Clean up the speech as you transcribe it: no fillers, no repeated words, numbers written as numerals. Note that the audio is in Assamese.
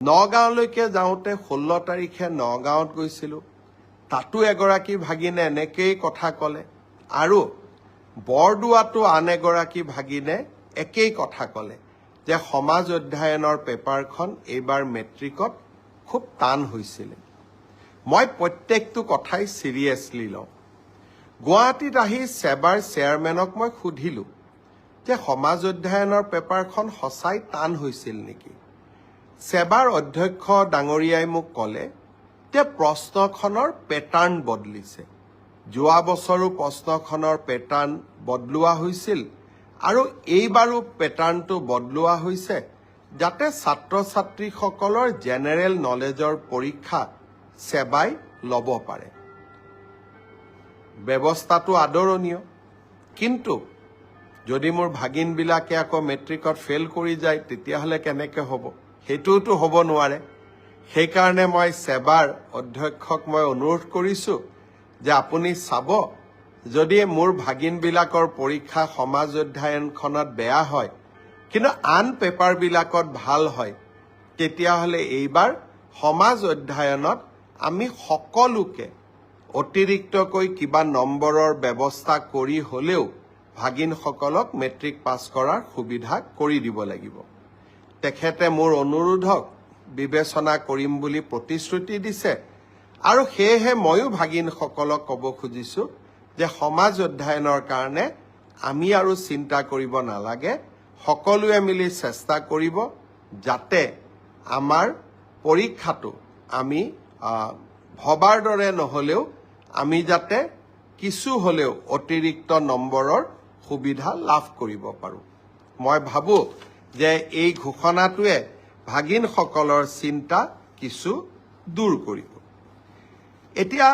নগাঁৱলৈকে যাওঁতে 16 তাৰিখে নগাঁৱত গৈছিলোঁ। তাতো এগৰাকী ভাগিনে এনেকেই কথা ক'লে আৰু বৰদোৱাতো আন এগৰাকী ভাগিনে একেই কথা ক'লে যে সমাজ অধ্যয়নৰ পেপাৰখন এইবাৰ মেট্ৰিকত খুব টান হৈছিলে। মই প্ৰত্যেকটো কথাই চিৰিয়াছলি লওঁ। গুৱাহাটীত আহি সেবাৰ চেয়াৰমেনক মই সুধিলোঁ যে সমাজ অধ্যয়নৰ পেপাৰখন সঁচাই টান হৈছিল নেকি। সেবাৰ অধ্যক্ষ ডাঙৰীয়াই মোক ক'লে যে প্ৰশ্নখনৰ পেটাৰ্ণ বদলিছে। যোৱা বছৰো প্ৰশ্নখনৰ পেটাৰ্ণ বদলোৱা হৈছিল আৰু এইবাৰো পেটাৰ্ণটো বদলোৱা হৈছে যাতে ছাত্ৰ ছাত্ৰীসকলৰ জেনেৰেল নলেজৰ পৰীক্ষা সেবাই ল'ব পাৰে। ব্যৱস্থাটো আদৰণীয়, কিন্তু যদি মোৰ ভাগিনবিলাকে আকৌ মেট্ৰিকত ফেইল কৰি যায় তেতিয়াহ'লে কেনেকৈ হ'ব? সেইটোতো হ'ব নোৱাৰে। সেইকাৰণে মই সেবাৰ অধ্যক্ষক মই অনুৰোধ কৰিছোঁ যে আপুনি চাব, যদি মোৰ ভাগিনবিলাকৰ পৰীক্ষা সমাজ অধ্যয়নখনত বেয়া হয় কিন্তু আন পেপাৰবিলাকত ভাল হয়, তেতিয়াহ'লে এইবাৰ সমাজ অধ্যয়নত আমি সকলোকে অতিৰিক্তকৈ কিবা নম্বৰৰ ব্যৱস্থা কৰি হ'লেও ভাগিনসকলক মেট্ৰিক পাছ কৰাৰ সুবিধা কৰি দিব লাগিব। তেখেতে মোৰ অনুৰোধক বিবেচনা কৰিম বুলি প্ৰতিশ্ৰুতি দিছে আৰু সেয়েহে ময়ো ভাগিনসকলক ক'ব খুজিছোঁ যে সমাজ অধ্যয়নৰ কাৰণে আমি আৰু চিন্তা কৰিব নালাগে। সকলোৱে মিলি চেষ্টা কৰিব যাতে আমাৰ পৰীক্ষাটো আমি ভবাৰ দৰে নহ'লেও আমি যাতে কিছু হ'লেও অতিৰিক্ত নম্বৰৰ সুবিধা লাভ কৰিব পাৰোঁ। মই ভাবোঁ যে এই ঘোষণাটোৱে ভাগিনসকলৰ চিন্তা কিছু দূৰ কৰিব। এতিয়া